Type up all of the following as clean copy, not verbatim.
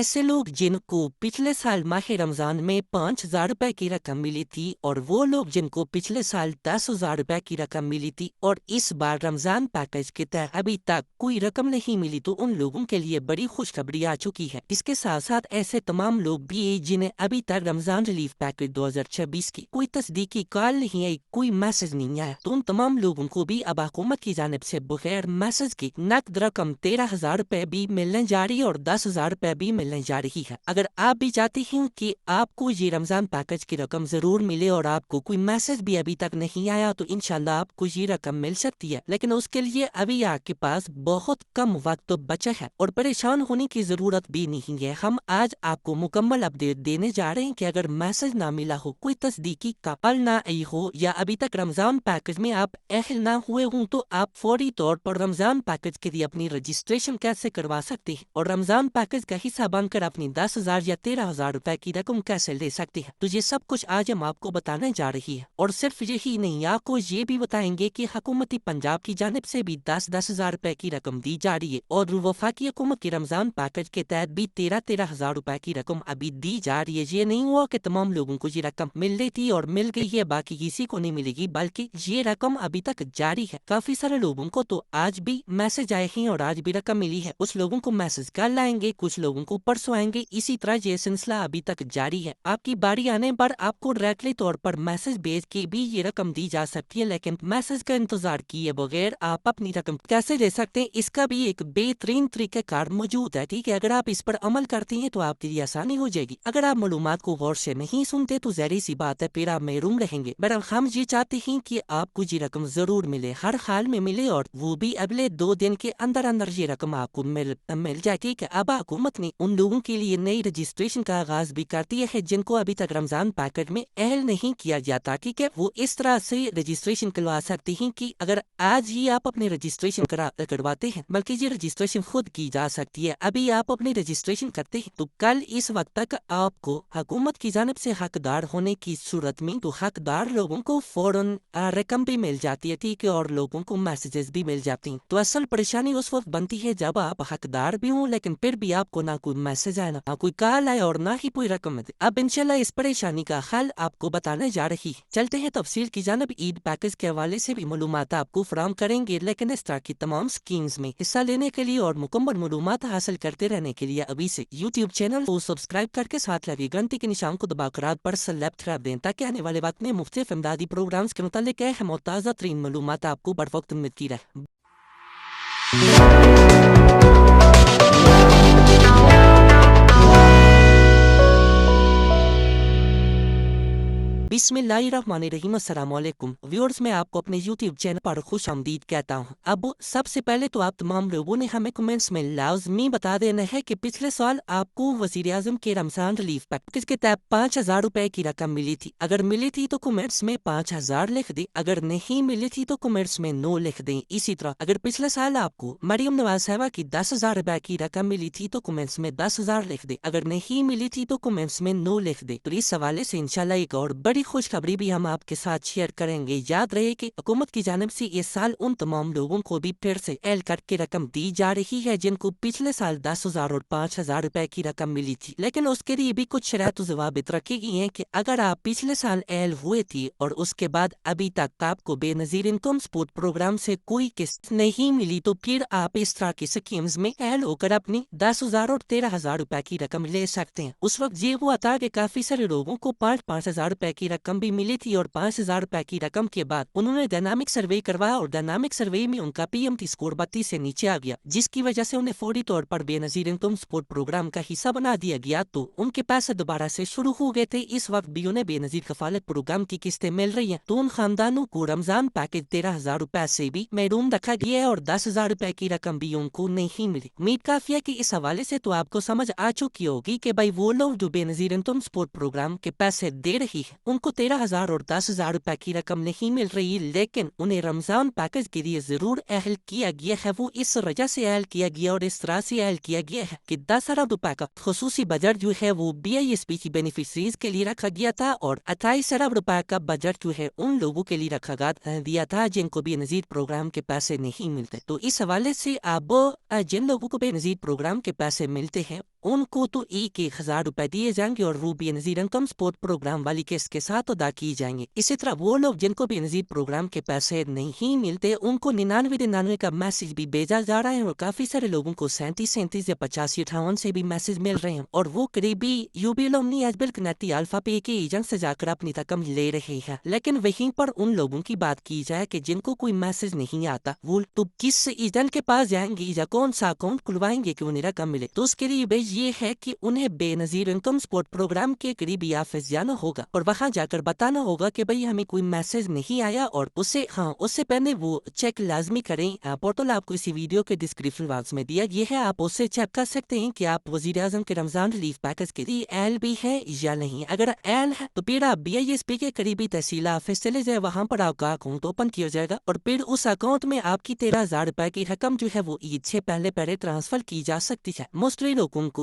ایسے لوگ جن کو پچھلے سال ماہ رمضان میں 5,000 روپے کی رقم ملی تھی اور وہ لوگ جن کو پچھلے سال 10,000 روپے کی رقم ملی تھی اور اس بار رمضان پیکج کے تحت ابھی تک کوئی رقم نہیں ملی، تو ان لوگوں کے لیے بڑی خوشخبری آ چکی ہے۔ اس کے ساتھ ساتھ ایسے تمام لوگ بھی ہیں جنہیں ابھی تک رمضان ریلیف پیکج 2026 کی کوئی تصدیقی کال نہیں آئی، کوئی میسج نہیں آیا، تو ان تمام لوگوں کو بھی اب حکومت کی جانب سے بغیر میسج کی نقد رقم 13,000 روپے بھی ملنے جا رہی ہے اور 10,000 روپے بھی ملنے جا رہی ہے۔ اگر آپ بھی چاہتے ہیں کہ آپ کو یہ رمضان پیکج کی رقم ضرور ملے اور آپ کو کوئی میسج بھی ابھی تک نہیں آیا، تو انشاءاللہ آپ کو یہ رقم مل سکتی ہے، لیکن اس کے لیے ابھی آپ کے پاس بہت کم وقت بچا ہے اور پریشان ہونے کی ضرورت بھی نہیں ہے۔ ہم آج آپ کو مکمل اپڈیٹ دینے جا رہے ہیں کہ اگر میسج نہ ملا ہو، کوئی تصدیقی کال نہ آئی ہو یا ابھی تک رمضان پیکج میں آپ اہل نہ ہوئے ہوں، تو آپ فوری طور پر رمضان پیکج کے لیے اپنی رجسٹریشن کیسے کروا سکتے ہیں اور رمضان پیکج کا حصہ بن کر اپنی 10,000 یا 13,000 روپے کی رقم کیسے لے سکتے ہیں، تو یہ سب کچھ آج ہم آپ کو بتانے جا رہی ہے۔ اور صرف یہی نہیں، آپ کو یہ بھی بتائیں گے کہ حکومتی پنجاب کی جانب سے بھی 10,000 روپے کی رقم دی جا رہی ہے اور وفاقی حکومت کی رمضان پیکج کے تحت بھی 13,000 روپے کی رقم ابھی دی جا رہی ہے۔ یہ نہیں ہوا کہ تمام لوگوں کو یہ رقم مل رہی تھی اور مل گئی ہے، باقی کسی کو نہیں ملے گی، بلکہ یہ رقم ابھی تک جاری ہے۔ کافی سارے لوگوں کو تو آج بھی میسج آئے ہیں اور آج بھی رقم ملی ہے، کچھ لوگوں کو میسج کل آئیں گے، کچھ لوگوں کو پرسوں آئیں گے، اسی طرح یہ سلسلہ ابھی تک جاری ہے۔ آپ کی باری آنے پر آپ کو ڈائریکٹلی طور پر میسج بھیج کے بھی یہ رقم دی جا سکتی ہے، لیکن میسج کا انتظار کیے بغیر آپ اپنی رقم کیسے دے سکتے ہیں، اس کا بھی ایک بہترین طریقہ کار موجود ہے، ٹھیک ہے؟ اگر آپ اس پر عمل کرتے ہیں تو آپ کے لیے آسانی ہو جائے گی۔ اگر آپ معلومات کو غور سے نہیں سنتے تو ظاہر سی بات ہے پھر آپ محروم رہیں گے۔ بہرحال ہم یہ چاہتے ہیں کہ آپ کو یہ رقم ضرور ملے، ہر حال میں ملے، اور وہ بھی اگلے 2 دن کے اندر اندر یہ رقم آپ کو مل جائے، ٹھیک ہے؟ اب حکومت نے ان لوگوں کے لیے نئی رجسٹریشن کا آغاز بھی کر دیا ہے جن کو ابھی تک رمضان پیکج میں اہل نہیں کیا جاتا، ٹھیک ہے؟ وہ اس طرح سے رجسٹریشن کروا سکتے ہیں کہ اگر آج ہی آپ اپنے رجسٹریشن کرواتے ہیں، بلکہ یہ رجسٹریشن خود کی جا سکتی ہے، ابھی آپ اپنی رجسٹریشن کرتے ہیں تو کل اس وقت تک آپ کو حکومت کی جانب سے حقدار ہونے کی صورت میں تو حقدار لوگوں کو فوراً رقم بھی مل جاتی ہے، ٹھیک ہے؟ اور لوگوں کو میسیجز بھی مل جاتے ہیں۔ تو اصل پریشانی اس وقت بنتی ہے جب آپ حقدار بھی ہوں لیکن پھر بھی آپ کو نہ کوئی میسج آئے، نہ کوئی کال آئے اور نہ ہی کوئی رقم دے۔ اب انشاءاللہ اس پریشانی کا حل آپ کو بتانے جا رہی ہے۔ چلتے ہیں تفصیل کی جانب۔ عید پیکج کے حوالے سے بھی معلومات آپ کو فراہم کریں گے، لیکن اس طرح کی تمام سکیمز میں حصہ لینے کے لیے اور مکمل معلومات حاصل کرتے رہنے کے لیے ابھی سے یوٹیوب چینل کو سبسکرائب کر کے ساتھ لگی گھنٹی کے نشان کو دبا کر پر سلیکٹ کر دیں تاکہ آنے والے وقت میں مختلف امدادی پروگرامز کے متعلق اہم اور تازہ ترین معلومات آپ کو بر وقت ملتی رہے۔ بسم اللہ الرحمن الرحیم۔ السلام علیکم ویورز، میں آپ کو اپنے یوٹیوب چینل پر خوش آمدید کہتا ہوں۔ اب سب سے پہلے تو آپ تمام لوگوں نے ہمیں کمنٹس میں لازمی بتا دینا ہے کہ پچھلے سال آپ کو وزیر اعظم کے رمضان ریلیف پیکج کے تحت 5,000 روپے کی رقم ملی تھی۔ اگر ملی تھی تو کمنٹس میں 5,000 لکھ دیں، اگر نہیں ملی تھی تو کمنٹس میں 9 لکھ دیں۔ اسی طرح اگر پچھلے سال آپ کو مریم نواز صاحبہ کی 10,000 روپے کی رقم ملی تھی تو کمنٹس میں 10,000 لکھ دیں، اگر نہیں ملی تھی تو کمنٹس میں 9 لکھ دیں۔ تو اس حوالے سے انشاءاللہ ایک اور بڑی خوشخبری بھی ہم آپ کے ساتھ شیئر کریں گے۔ یاد رہے کہ حکومت کی جانب سے اس سال ان تمام لوگوں کو بھی پھر سے اہل کر کے رقم دی جا رہی ہے جن کو پچھلے سال 10,000 اور 5,000 روپے کی رقم ملی تھی، لیکن اس کے لیے بھی کچھ شرائط و ضوابط رکھی گئی ہیں کہ اگر آپ پچھلے سال اہل ہوئے تھے اور اس کے بعد ابھی تک آپ کو بے نظیر انکم سپورٹ پروگرام سے کوئی قسط نہیں ملی تو پھر آپ اس طرح کی سکیمز میں اہل ہو کر اپنی 10,000 اور 13,000 روپے کی رقم لے سکتے ہیں۔ اس وقت یہ ہوا تھا کہ کافی سارے لوگوں کو 5,000 روپے کی رقم بھی ملی تھی اور 5,000 روپے کی رقم کے بعد انہوں نے ڈائنامک سروے کروایا اور ڈائنامک سروے میں ان کا پی ایم ٹی اسکور 32 سے نیچے آ گیا، جس کی وجہ سے انہیں فوری طور پر بے نظیر انکم سپورٹ پروگرام کا حصہ بنا دیا گیا، تو ان کے پیسے دوبارہ سے شروع ہو گئے تھے۔ اس وقت بھی انہیں بے نظیر کفالت پروگرام کی قسطیں مل رہی ہیں، تو ان خاندانوں کو رمضان پیکج 13,000 روپے سے بھی محروم رکھا گیا ہے اور 10,000 روپے کی رقم بھی ان کو نہیں ملی۔ امید کافی ہے کہ اس حوالے سے تو آپ کو سمجھ آ چکی ہوگی کہ بھائی وہ لوگ جو بے نظیر انکم سپورٹ پروگرام کے پیسے دے رہی ہے ان کو 13,000 اور 10,000 روپے کی رقم نہیں مل رہی، لیکن انہیں رمضان پیکج کے لیے ضرور اہل کیا گیا ہے۔ وہ اس وجہ سے اہل کیا گیا اور اس طرح سے اہل کیا گیا ہے کہ 10 ارب روپے کا خصوصی بجٹ جو ہے وہ BISP کی بینیفیشریز کے لیے رکھا گیا تھا، اور 28 ارب روپے کا بجٹ جو ہے ان لوگوں کے لیے رکھا دیا تھا جن کو بے نظیر پروگرام کے پیسے نہیں ملتے۔ تو اس حوالے سے اب جن لوگوں کو بے نظیر پروگرام کے پیسے ملتے ہیں ان کو تو 1,000 روپے دیے جائیں گے اور وہ بے نظیر انکم سپورٹ پروگرام والی قسط کے ساتھ ادا کی جائیں گے۔ اسی طرح وہ لوگ جن کو بے نظیر پروگرام کے پیسے نہیں ملتے ان کو 99 کا میسج بھی بھیجا جا رہا ہے، اور کافی سارے لوگوں کو 37 یا 85 سے بھی میسج مل رہے ہیں، اور وہ قریبی یوبیلومنی ایجبل کنیکٹی الفا پے کے ایجنٹ سے جا کر اپنی رقم لے رہے ہیں۔ لیکن وہیں پر ان لوگوں کی بات کی جائے کہ جن کو کوئی میسج نہیں آتا، وہ تو کس ایجنٹ کے پاس جائیں گے یا کون سا اکاؤنٹ کھلوائیں گے کہ انہیں رقم ملے؟ تو اس کے لیے یہ ہے کہ انہیں بے نظیر انکم سپورٹ پروگرام کے قریبی آفس جانا ہوگا اور وہاں جا کر بتانا ہوگا کہ بھئی ہمیں کوئی میسج نہیں آیا، اور اس سے پہلے وہ چیک لازمی کریں۔ پورٹل آپ کو اسی ویڈیو کے ڈسکرپشن باکس میں دیا گیا ہے، آپ اس سے چیک کر سکتے ہیں کہ آپ وزیر اعظم کے رمضان ریلیف پیکج کے لیے اہل بھی ہے یا نہیں۔ اگر اہل ہے تو پھر آپ BISP کے قریبی تحصیل آفس چلے جائے، وہاں پر آپ کا اکاؤنٹ اوپن کیا جائے گا، اور پھر اس اکاؤنٹ میں آپ کی 13,000 روپے کی رقم جو ہے وہ عید سے پہلے ٹرانسفر کی جا سکتی ہے۔ موسٹلی لوگوں کو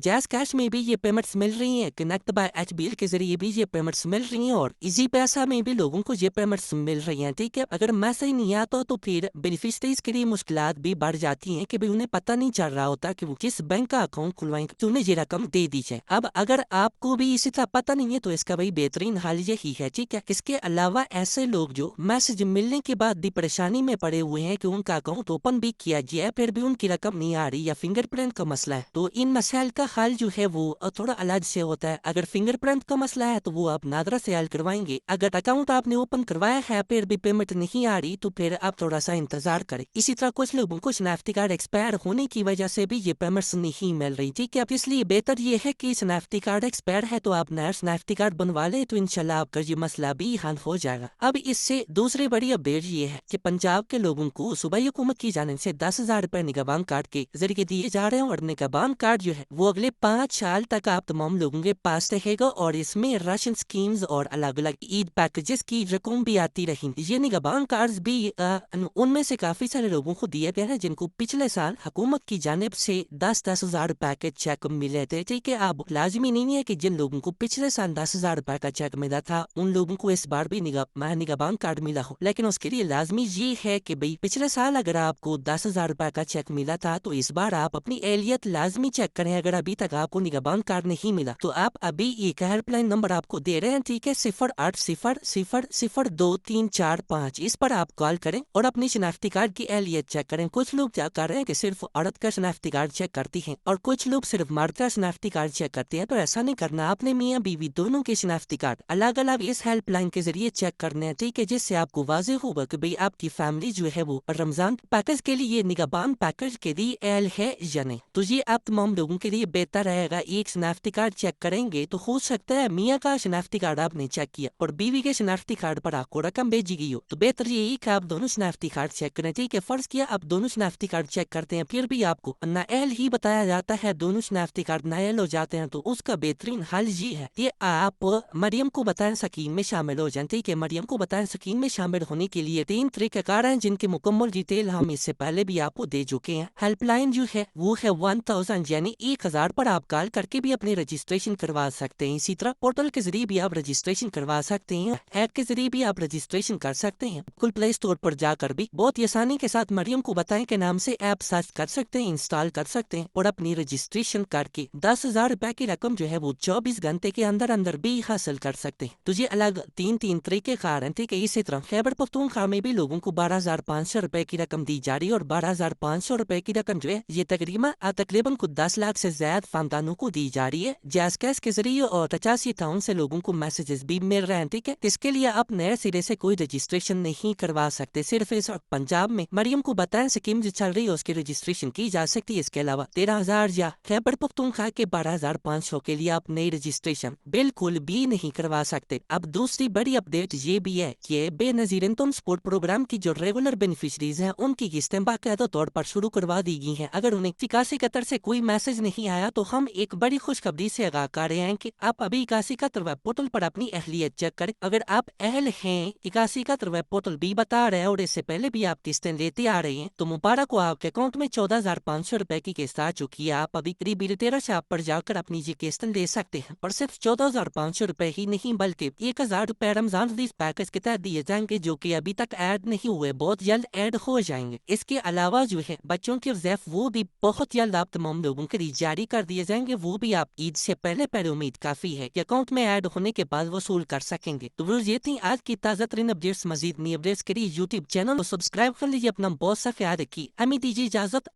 جیز کیش میں بھی یہ پیمنٹس مل رہی ہیں، کنیکٹ بائی HBL کے ذریعے بھی یہ پیمنٹس مل رہی ہیں، اور ایزی پیسہ میں بھی لوگوں کو یہ پیمنٹس مل رہی ہیں۔ ٹھیک ہے، اگر میسج نہیں آتا تو پھر بینیفیشریز کے لیے مشکلات بھی بڑھ جاتی ہیں کہ انہیں پتہ نہیں چل رہا ہوتا کہ وہ کس بینک کا اکاؤنٹ کھلوائیں تو انہیں یہ رقم دے دی جائے۔ اب اگر آپ کو بھی اسی طرح پتہ نہیں ہے تو اس کا بھائی بہترین حل یہی ہے، ٹھیک ہے۔ اس کے علاوہ ایسے لوگ جو میسج ملنے کے بعد بھی پریشانی میں پڑے ہوئے ہیں کہ ان کا اکاؤنٹ اوپن بھی کیا جائے پھر بھی ان کی رقم نہیں آ رہی، یا فنگر پرنٹ کا مسئلہ ہے، تو ان مسائل کا حل جو ہے وہ تھوڑا الگ سے ہوتا ہے۔ اگر فنگر پرنٹ کا مسئلہ ہے تو وہ آپ نادرا سے حل کروائیں گے۔ اگر اکاؤنٹ آپ نے اوپن کروایا ہے پھر بھی پیمنٹ نہیں آ رہی تو پھر آپ تھوڑا سا انتظار کریں۔ اسی طرح کچھ لوگوں کو شناختی کارڈ ایکسپائر ہونے کی وجہ سے بھی یہ پیمنٹس نہیں مل رہی، ٹھیک ہے۔ اب اس لیے بہتر یہ ہے کہ شناختی کارڈ ایکسپائر ہے تو آپ نیا شناختی کارڈ بنوا لیں، تو انشاءاللہ آپ کا یہ مسئلہ بھی حل ہو جائے گا۔ اب اس سے دوسری بڑی اپڈیٹ یہ ہے کہ پنجاب کے لوگوں کو صوبائی حکومت کی جانب سے 10,000 روپے نگہبان کارڈ کے ذریعے دیے جا رہے ہیں، اور نگہبان کارڈ جو ہے وہ اگلے 5 سال تک آپ تمام لوگوں کے پاس رہے گا، اور اس میں راشن سکیمز اور الگ الگ عید پیکجز کی رقم بھی آتی رہی۔ یہ نگہبان کارڈز بھی ان میں سے کافی سارے لوگوں کو دیے گئے ہیں جن کو پچھلے سال حکومت کی جانب سے 10,000 روپے کے چیک ملے تھے، ٹھیک ہے۔ اب لازمی نہیں ہے کہ جن لوگوں کو پچھلے سال 10,000 روپے کا چیک ملا تھا ان لوگوں کو اس بار بھی نگہبان کارڈ ملا ہو، لیکن اس کے لیے لازمی یہ ہے کہ بھئی پچھلے سال اگر آپ کو 10,000 روپے کا چیک ملا تھا تو اس بار آپ اپنی اہلیت لازمی چیک کریں۔ اگر ابھی تک آپ کو نگہبان کارڈ نہیں ملا تو آپ ابھی ایک ہیلپ لائن نمبر آپ کو دے رہے ہیں، ٹھیک ہے، 0800002345، اس پر آپ کال کریں اور اپنی شناختی کارڈ کی اہلیت چیک کریں۔ کچھ لوگ کیا کر رہے ہیں کہ صرف عورت کا شناختی کارڈ چیک کرتی ہیں اور کچھ لوگ صرف مرد کا شناختی کارڈ چیک کرتے ہیں، تو ایسا نہیں کرنا۔ آپ نے میاں بیوی دونوں کے شناختی کارڈ الگ الگ اس ہیلپ لائن کے ذریعے چیک کرنے ہیں، ٹھیک ہے، جس سے آپ کو واضح ہوگا کہ بھئی آپ کی فیملی جو ہے وہ رمضان پیکج کے لیے نگہبان پیکج کے لیے اہل ہے یا نہیں۔ تو یہ آپ تمام لوگوں کے لیے بہتر رہے گا، ایک شناختی کارڈ چیک کریں گے تو ہو سکتا ہے میاں کا شناختی کارڈ آپ نے چیک کیا اور بیوی کے شناختی کارڈ پر آپ کو رقم بھیجی گئی ہو، تو بہتر یہی کہ آپ دونوں شناختی کارڈ چیک کریں، ٹھیک ہے۔ فرض کیا آپ دونوں شناختی کارڈ چیک کرتے ہیں پھر بھی آپ کو نااہل ہی بتایا جاتا ہے، دونوں شناختی کارڈ نااہل ہو جاتے ہیں، تو اس کا بہترین حل یہ ہے کہ آپ مریم کو بتائیں سکیم میں شامل ہو جائیں، ٹھیک ہے۔ مریم کو بتائیں سکیم میں شامل ہونے کے لیے 3 طریقہ کار ہیں جن کے مکمل ڈیٹیل ہم اس سے پہلے بھی آپ کو دے چکے ہیں۔ ہیلپ لائن جو ہے وہ ہے 1000 یعنی 1000 پر آپ کال کر کے بھی اپنی رجسٹریشن کروا سکتے ہیں۔ اسی طرح پورٹل کے ذریعے بھی آپ رجسٹریشن کروا سکتے ہیں، ایپ کے ذریعے بھی آپ رجسٹریشن کر سکتے ہیں۔ گوگل پلے اسٹور پر جا کر بھی بہت آسانی کے ساتھ مریم کو بتائیں کے نام سے ایپ سرچ کر سکتے ہیں، انسٹال کر سکتے ہیں اور اپنی رجسٹریشن کر کے 10,000 روپے کی رقم جو ہے وہ 24 گھنٹے کے اندر بھی حاصل کر سکتے ہیں۔ تو یہ الگ 3 طریقے کار ہیں، ٹھیک ہے۔ اسی طرح خیبر پختونخوا میں بھی لوگوں کو 12,500 روپے کی رقم دی جا رہی ہے، اور 12,500 روپے کی رقم جو ہے یہ تقریباً 10 لاکھ سے زیادہ خاندانوں کو دی جا رہی ہے جیز کیش کے ذریعے، اور 85 سے لوگوں کو میسیجز بھی مل رہے ہیں، ٹھیک ہے۔ اس کے لیے آپ نئے سرے سے کوئی رجسٹریشن نہیں کروا سکتے، صرف اس وقت پنجاب میں مریم کو بتائیں سکیم جو چل رہی ہے اس کی رجسٹریشن کی جا سکتی ہے۔ اس کے علاوہ 13,000 یا خیبر پختونخوا کے 12,500 کے لیے آپ نئی رجسٹریشن بالکل بھی نہیں کروا سکتے۔ اب دوسری بڑی اپڈیٹ یہ بھی ہے کہ بے نظیر انکم سپورٹ پروگرام کی جو ریگولر بینیفیشریز ہیں ان کی قسطیں باقاعدہ طور پر شروع کروا دی گئی ہیں۔ اگر انہیں 8171 سے کوئی میسج نہیں آیا تو ہم ایک بڑی خوشخبری سے آگاہ کر رہے ہیں کہ آپ ابھی 8171 ویب پورٹل پر اپنی اہلیت چیک کریں۔ اگر آپ اہل ہیں، 81 کا ویب پورٹل بھی بتا رہا ہے اور اس سے پہلے بھی آپ قسطیں لیتے آ رہے ہیں، تو مبارک ہو، آپ کے اکاؤنٹ میں 14,500 روپے کی قسط آ چکی ہے۔ آپ ابھی قریب 13 سے آپ پر جا کر اپنی یہ قسطیں لے سکتے ہیں، اور صرف 14,500 روپے ہی نہیں بلکہ 1,000 روپے رمضان ریلیف پیکج کے تحت دیے جائیں گے، جو کہ ابھی تک ایڈ نہیں ہوئے، بہت جلد ایڈ ہو جائیں گے۔ اس کے علاوہ جو ہے بچوں کے وظائف وہ بھی بہت جلد آپ تمام لوگوں کے لیے جاری کر دیے جائیں گے، وہ بھی آپ عید سے پہلے امید کافی ہے کہ اکاؤنٹ میں ایڈ ہونے کے بعد وصول کر سکیں گے۔ تو یہ تھی آج کی تازہ ترین اپڈیٹس۔ مزید نئی اپڈیٹس کے لیے یوٹیوب چینل کو سبسکرائب کر لیجیے۔ اپنا بہت سا خیال رکھیے۔ ہمیں دیجیے اجازت۔